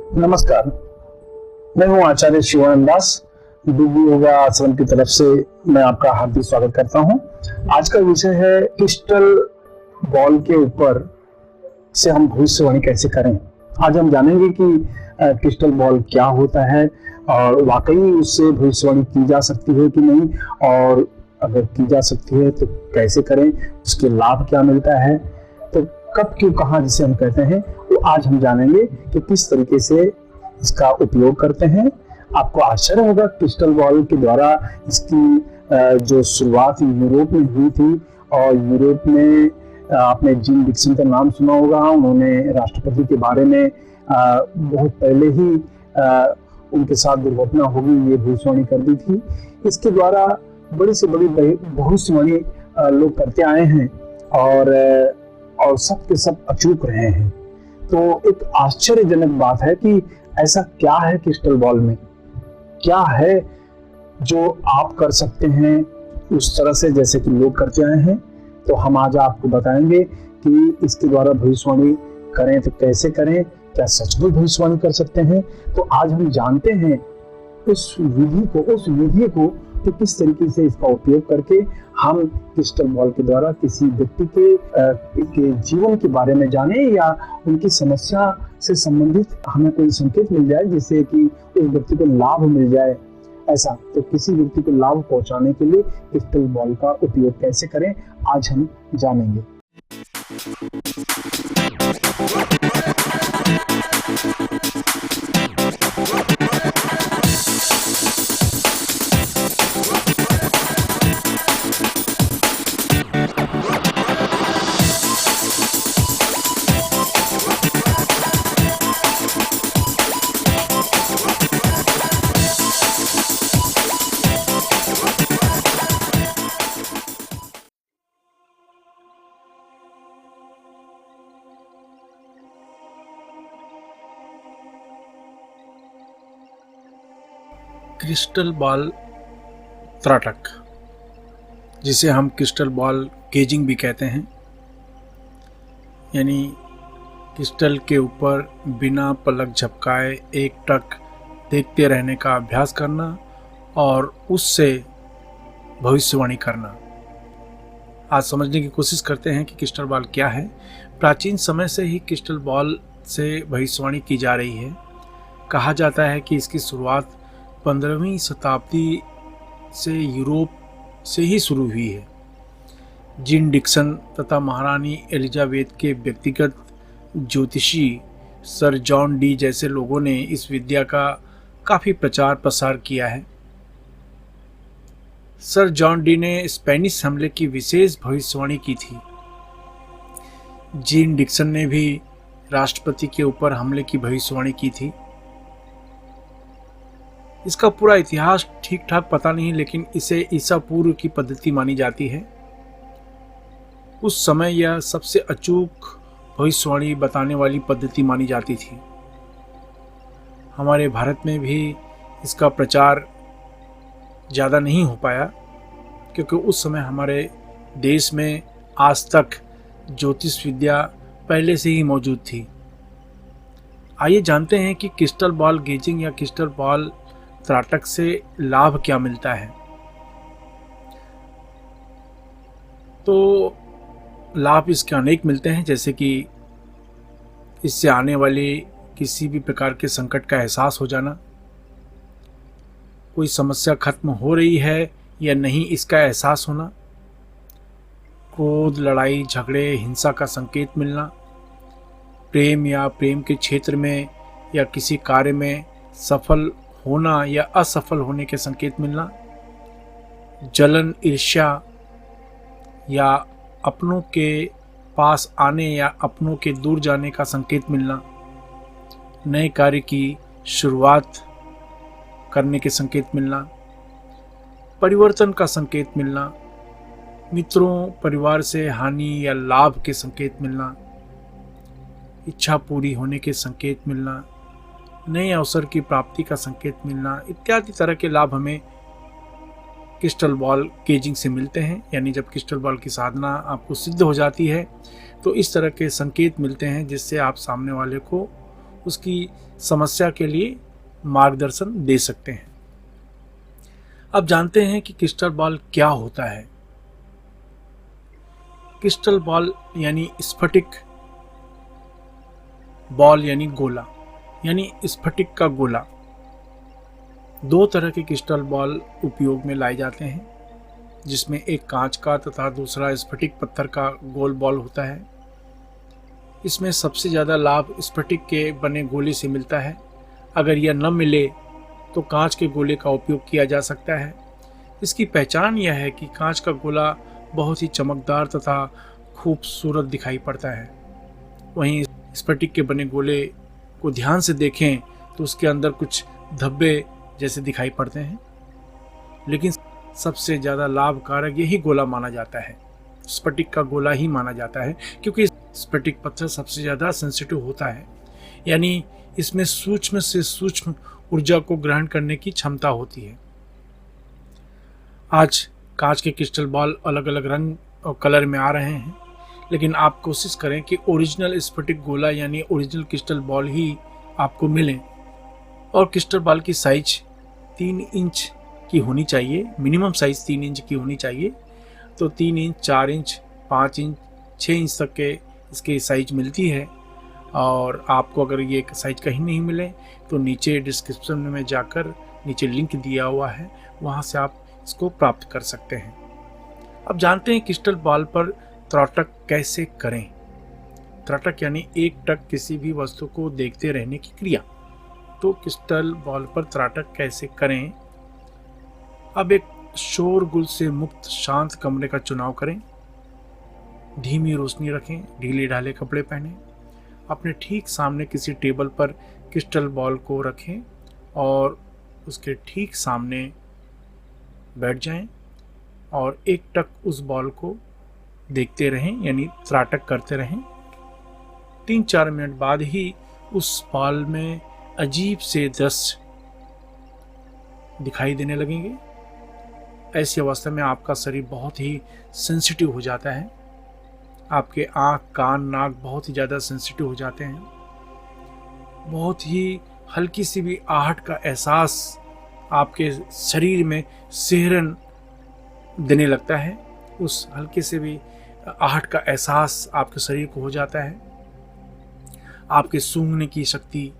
नमस्कार, मैं हूं आचार्य शिवानंद दास। दिव्य योगा आश्रम की तरफ से मैं आपका हार्दिक स्वागत करता हूं। आज का विषय है क्रिस्टल बॉल के ऊपर से हम भविष्यवाणी कैसे करें। आज हम जानेंगे कि क्रिस्टल बॉल क्या होता है और वाकई उससे भविष्यवाणी की जा सकती है कि नहीं, और अगर की जा सकती है तो कैसे करें, उसके लाभ क्या मिलता है, तो कब क्यों कहाँ जिसे हम कहते हैं, वो आज हम जानेंगे कि किस तरीके से इसका उपयोग करते हैं। आपको आश्चर्य होगा, क्रिस्टल बॉल के द्वारा इसकी जो शुरुआत यूरोप में हुई थी, और यूरोप में आपने जीन डिक्सन का नाम सुना होगा। उन्होंने राष्ट्रपति के बारे में बहुत पहले ही उनके साथ दुर्घटना होगी ये भविष्यवाणी कर दी थी। इसके द्वारा बड़ी से बड़ी भविष्यवाणी लोग करते आए हैं और सब के सब अचूक रहे हैं। तो एक आश्चर्यजनक बात है कि ऐसा क्या है क्रिस्टल बॉल में, क्या है जो आप कर सकते हैं उस तरह से जैसे कि लोग करते आए हैं। तो हम आज आपको बताएंगे कि इसके द्वारा भविष्यवाणी करें तो कैसे करें, क्या सचमुच भविष्यवाणी कर सकते हैं। तो आज हम जानते हैं उस विधि को कि किस तरीके से इसका उपयोग करके हम क्रिस्टल बॉल के द्वारा किसी व्यक्ति के जीवन के बारे में जाने, या उनकी समस्या से संबंधित हमें कोई संकेत मिल जाए जिससे कि उस व्यक्ति को लाभ मिल जाए। ऐसा तो किसी व्यक्ति को लाभ पहुंचाने के लिए क्रिस्टल बॉल का उपयोग कैसे करें, आज हम जानेंगे। क्रिस्टल बॉल त्राटक, जिसे हम क्रिस्टल बॉल गेजिंग भी कहते हैं, यानी क्रिस्टल के ऊपर बिना पलक झपकाए एकटक देखते रहने का अभ्यास करना और उससे भविष्यवाणी करना। आज समझने की कोशिश करते हैं कि क्रिस्टल बॉल क्या है। प्राचीन समय से ही क्रिस्टल बॉल से भविष्यवाणी की जा रही है। कहा जाता है कि इसकी शुरुआत 15वीं शताब्दी से यूरोप से ही शुरू हुई है। जीन डिक्सन तथा महारानी एलिजाबेथ के व्यक्तिगत ज्योतिषी सर जॉन डी जैसे लोगों ने इस विद्या का काफ़ी प्रचार प्रसार किया है। सर जॉन डी ने स्पेनिश हमले की विशेष भविष्यवाणी की थी। जीन डिक्सन ने भी राष्ट्रपति के ऊपर हमले की भविष्यवाणी की थी। इसका पूरा इतिहास ठीक ठाक पता नहीं, लेकिन इसे ईसा पूर्व की पद्धति मानी जाती है। उस समय यह सबसे अचूक भविष्यवाणी बताने वाली पद्धति मानी जाती थी। हमारे भारत में भी इसका प्रचार ज़्यादा नहीं हो पाया, क्योंकि उस समय हमारे देश में आज तक ज्योतिष विद्या पहले से ही मौजूद थी। आइए जानते हैं कि क्रिस्टल बॉल गेजिंग या क्रिस्टल बॉल त्राटक से लाभ क्या मिलता है। तो लाभ इसके अनेक मिलते हैं, जैसे कि इससे आने वाले किसी भी प्रकार के संकट का एहसास हो जाना, कोई समस्या खत्म हो रही है या नहीं इसका एहसास होना, क्रोध, लड़ाई झगड़े, हिंसा का संकेत मिलना, प्रेम या प्रेम के क्षेत्र में या किसी कार्य में सफल होना या असफल होने के संकेत मिलना, जलन, ईर्ष्या या अपनों के पास आने या अपनों के दूर जाने का संकेत मिलना, नए कार्य की शुरुआत करने के संकेत मिलना, परिवर्तन का संकेत मिलना, मित्रों परिवार से हानि या लाभ के संकेत मिलना, इच्छा पूरी होने के संकेत मिलना, नए अवसर की प्राप्ति का संकेत मिलना, इत्यादि तरह के लाभ हमें क्रिस्टल बॉल गेजिंग से मिलते हैं। यानी जब क्रिस्टल बॉल की साधना आपको सिद्ध हो जाती है तो इस तरह के संकेत मिलते हैं जिससे आप सामने वाले को उसकी समस्या के लिए मार्गदर्शन दे सकते हैं। अब जानते हैं कि क्रिस्टल बॉल क्या होता है। क्रिस्टल बॉल यानी स्फटिक बॉल यानी गोला, यानी स्फटिक का गोला। दो तरह के क्रिस्टल बॉल उपयोग में लाए जाते हैं, जिसमें एक कांच का तथा दूसरा स्फटिक पत्थर का गोल बॉल होता है। इसमें सबसे ज़्यादा लाभ स्फटिक के बने गोले से मिलता है। अगर यह न मिले तो कांच के गोले का उपयोग किया जा सकता है। इसकी पहचान यह है कि कांच का गोला बहुत ही चमकदार तथा खूबसूरत दिखाई पड़ता है। वहीं स्फटिक के बने गोले को ध्यान से देखें तो उसके अंदर कुछ धब्बे जैसे दिखाई पड़ते हैं, लेकिन सबसे ज़्यादा लाभकारक यही गोला माना जाता है, स्फटिक का गोला ही माना जाता है, क्योंकि स्फटिक पत्थर सबसे ज़्यादा सेंसिटिव होता है, यानी इसमें सूक्ष्म से सूक्ष्म ऊर्जा को ग्रहण करने की क्षमता होती है। आज कांच के क्रिस्टल बॉल अलग अलग रंग और कलर में आ रहे हैं, लेकिन आप कोशिश करें कि ओरिजिनल स्फटिक गोला यानी ओरिजिनल क्रिस्टल बॉल ही आपको मिले। और क्रिस्टल बॉल की साइज 3 इंच की होनी चाहिए, मिनिमम साइज 3 इंच की होनी चाहिए। तो 3 इंच, 4 इंच, 5 इंच, 6 इंच तक के इसकी साइज मिलती है। और आपको अगर ये साइज कहीं नहीं मिले तो नीचे डिस्क्रिप्शन में जाकर नीचे लिंक दिया हुआ है, वहाँ से आप इसको प्राप्त कर सकते हैं। अब जानते हैं क्रिस्टल बॉल पर त्राटक कैसे करें। त्राटक यानी एक टक किसी भी वस्तु को देखते रहने की क्रिया। तो क्रिस्टल बॉल पर त्राटक कैसे करें। अब एक शोरगुल से मुक्त शांत कमरे का चुनाव करें। धीमी रोशनी रखें, ढीले ढाले कपड़े पहनें। अपने ठीक सामने किसी टेबल पर क्रिस्टल बॉल को रखें और उसके ठीक सामने बैठ जाएं और एक टक उस बॉल को देखते रहें, यानी त्राटक करते रहें। 3-4 मिनट बाद ही उस बॉल में अजीब से दृश्य दिखाई देने लगेंगे। ऐसी अवस्था में आपका शरीर बहुत ही सेंसिटिव हो जाता है। आपके आँख, कान, नाक बहुत ही ज़्यादा सेंसिटिव हो जाते हैं। बहुत ही हल्की सी भी आहट का एहसास आपके शरीर में सिहरन देने लगता है। उस हल्के से भी आहट का एहसास आपके शरीर को हो जाता है। आपके सूंघने की शक्ति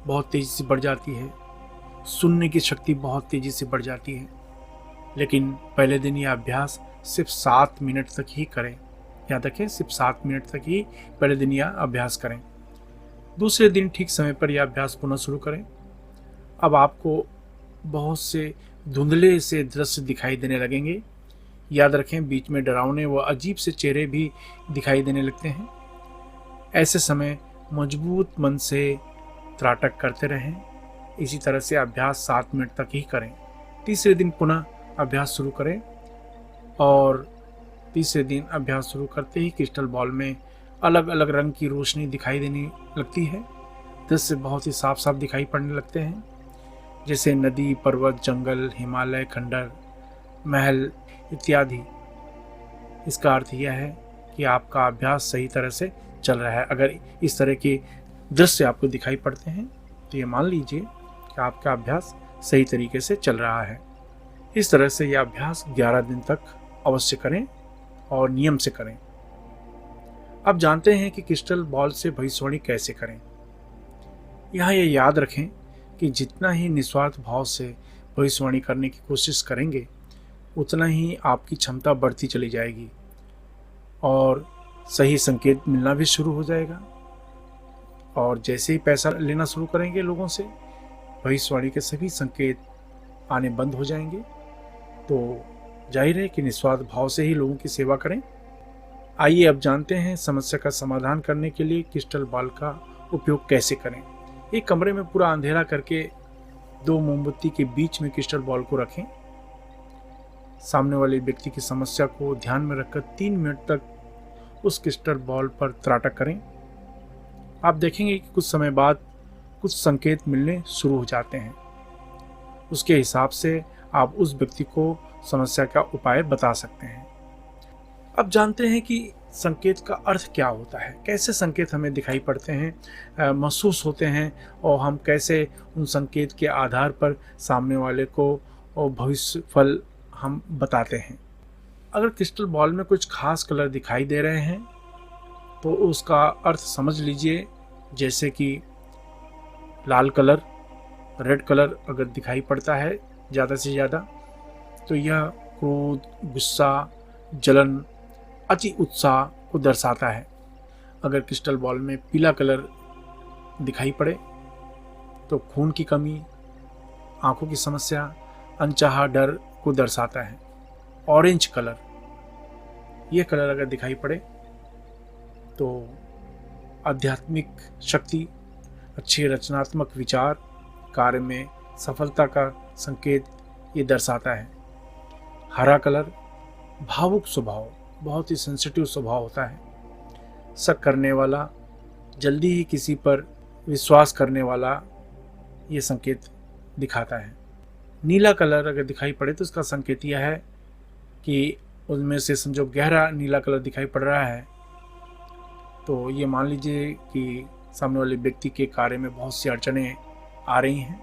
बहुत तेज़ी से बढ़ जाती है, सुनने की शक्ति बहुत तेज़ी से बढ़ जाती है। लेकिन पहले दिन यह अभ्यास सिर्फ 7 मिनट तक ही करें। याद रखें, सिर्फ 7 मिनट तक ही पहले दिन यह अभ्यास करें। दूसरे दिन ठीक समय पर यह अभ्यास पुनः शुरू करें। अब आपको बहुत से धुंधले से दृश्य दिखाई देने लगेंगे। याद रखें, बीच में डरावने व अजीब से चेहरे भी दिखाई देने लगते हैं। ऐसे समय मजबूत मन से त्राटक करते रहें। इसी तरह से अभ्यास 7 मिनट तक ही करें। तीसरे दिन पुनः अभ्यास शुरू करें और तीसरे दिन अभ्यास शुरू करते ही क्रिस्टल बॉल में अलग अलग रंग की रोशनी दिखाई देने लगती है। दृश्य बहुत ही साफ साफ दिखाई पड़ने लगते हैं, जैसे नदी, पर्वत, जंगल, हिमालय, खंडर, महल इत्यादि। इसका अर्थ यह है कि आपका अभ्यास सही तरह से चल रहा है। अगर इस तरह के दृश्य आपको दिखाई पड़ते हैं तो ये मान लीजिए कि आपका अभ्यास सही तरीके से चल रहा है। इस तरह से यह अभ्यास 11 दिन तक अवश्य करें और नियम से करें। अब जानते हैं कि क्रिस्टल बॉल से भविष्यवाणी कैसे करें। यहाँ ये याद रखें कि जितना ही निस्वार्थ भाव से भविष्यवाणी करने की कोशिश करेंगे, उतना ही आपकी क्षमता बढ़ती चली जाएगी और सही संकेत मिलना भी शुरू हो जाएगा। और जैसे ही पैसा लेना शुरू करेंगे लोगों से, भविष्यवाणी के सभी संकेत आने बंद हो जाएंगे। तो जाहिर है कि निस्वार्थ भाव से ही लोगों की सेवा करें। आइए अब जानते हैं समस्या का समाधान करने के लिए क्रिस्टल बॉल का उपयोग कैसे करें। एक कमरे में पूरा अंधेरा करके 2 मोमबत्ती के बीच में क्रिस्टल बॉल को रखें। सामने वाले व्यक्ति की समस्या को ध्यान में रखकर 3 मिनट तक उस क्रिस्टल बॉल पर त्राटक करें। आप देखेंगे कि कुछ समय बाद कुछ संकेत मिलने शुरू हो जाते हैं। उसके हिसाब से आप उस व्यक्ति को समस्या का उपाय बता सकते हैं। अब जानते हैं कि संकेत का अर्थ क्या होता है, कैसे संकेत हमें दिखाई पड़ते हैं, महसूस होते हैं, और हम कैसे उन संकेत के आधार पर सामने वाले को भविष्य फल हम बताते हैं। अगर क्रिस्टल बॉल में कुछ खास कलर दिखाई दे रहे हैं तो उसका अर्थ समझ लीजिए, जैसे कि लाल कलर, रेड कलर अगर दिखाई पड़ता है ज़्यादा से ज़्यादा, तो यह क्रोध, गुस्सा, जलन, अति उत्साह को दर्शाता है। अगर क्रिस्टल बॉल में पीला कलर दिखाई पड़े तो खून की कमी, आंखों की समस्या, अनचाहा डर को दर्शाता है। ऑरेंज कलर, यह कलर अगर दिखाई पड़े तो आध्यात्मिक शक्ति, अच्छे रचनात्मक विचार, कार्य में सफलता का संकेत ये दर्शाता है। हरा कलर भावुक स्वभाव, बहुत ही सेंसिटिव स्वभाव होता है, शक करने वाला, जल्दी ही किसी पर विश्वास करने वाला ये संकेत दिखाता है। नीला कलर अगर दिखाई पड़े तो इसका संकेत यह है कि उनमें से समझो गहरा नीला कलर दिखाई पड़ रहा है तो ये मान लीजिए कि सामने वाले व्यक्ति के कार्य में बहुत सी अड़चनें आ रही हैं।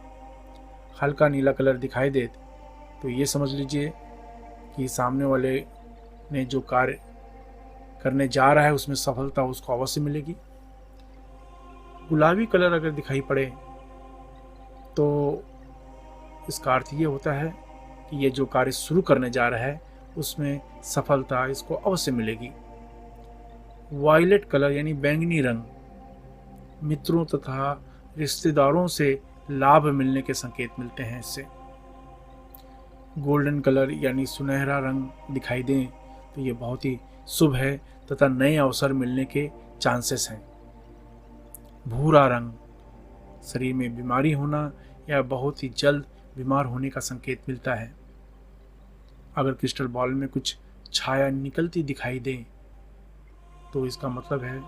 हल्का नीला कलर दिखाई दे तो ये समझ लीजिए कि सामने वाले ने जो कार्य करने जा रहा है उसमें सफलता उसको अवश्य मिलेगी। गुलाबी कलर अगर दिखाई पड़े तो इसका अर्थ ये होता है कि ये जो कार्य शुरू करने जा रहा है उसमें सफलता इसको अवश्य मिलेगी। वायलेट कलर यानी बैंगनी रंग, मित्रों तथा रिश्तेदारों से लाभ मिलने के संकेत मिलते हैं इससे। गोल्डन कलर यानी सुनहरा रंग दिखाई दें तो ये बहुत ही शुभ है तथा नए अवसर मिलने के चांसेस हैं। भूरा रंग शरीर में बीमारी होना या बहुत ही जल्द बीमार होने का संकेत मिलता है। अगर क्रिस्टल बॉल में कुछ छाया निकलती दिखाई दे तो इसका मतलब है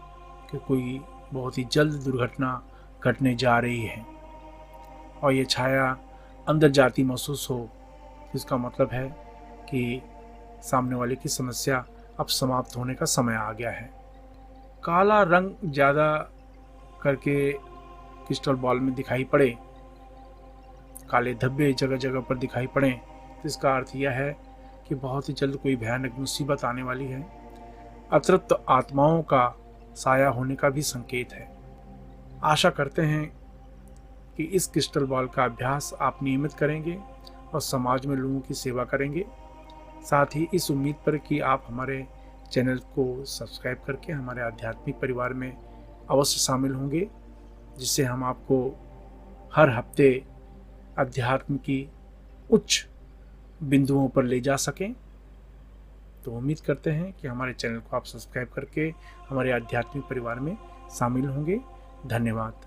कि कोई बहुत ही जल्द दुर्घटना घटने जा रही है, और ये छाया अंदर जाती महसूस हो तो इसका मतलब है कि सामने वाले की समस्या अब समाप्त होने का समय आ गया है। काला रंग ज़्यादा करके क्रिस्टल बॉल में दिखाई पड़े, काले धब्बे जगह जगह पर दिखाई पड़े तो इसका अर्थ यह है कि बहुत ही जल्द कोई भयानक मुसीबत आने वाली है। अतृप्त आत्माओं का साया होने का भी संकेत है। आशा करते हैं कि इस क्रिस्टल बॉल का अभ्यास आप नियमित करेंगे और समाज में लोगों की सेवा करेंगे। साथ ही इस उम्मीद पर कि आप हमारे चैनल को सब्सक्राइब करके हमारे आध्यात्मिक परिवार में अवश्य शामिल होंगे, जिससे हम आपको हर हफ्ते अध्यात्म की उच्च बिंदुओं पर ले जा सकें। तो उम्मीद करते हैं कि हमारे चैनल को आप सब्सक्राइब करके हमारे आध्यात्मिक परिवार में शामिल होंगे। धन्यवाद।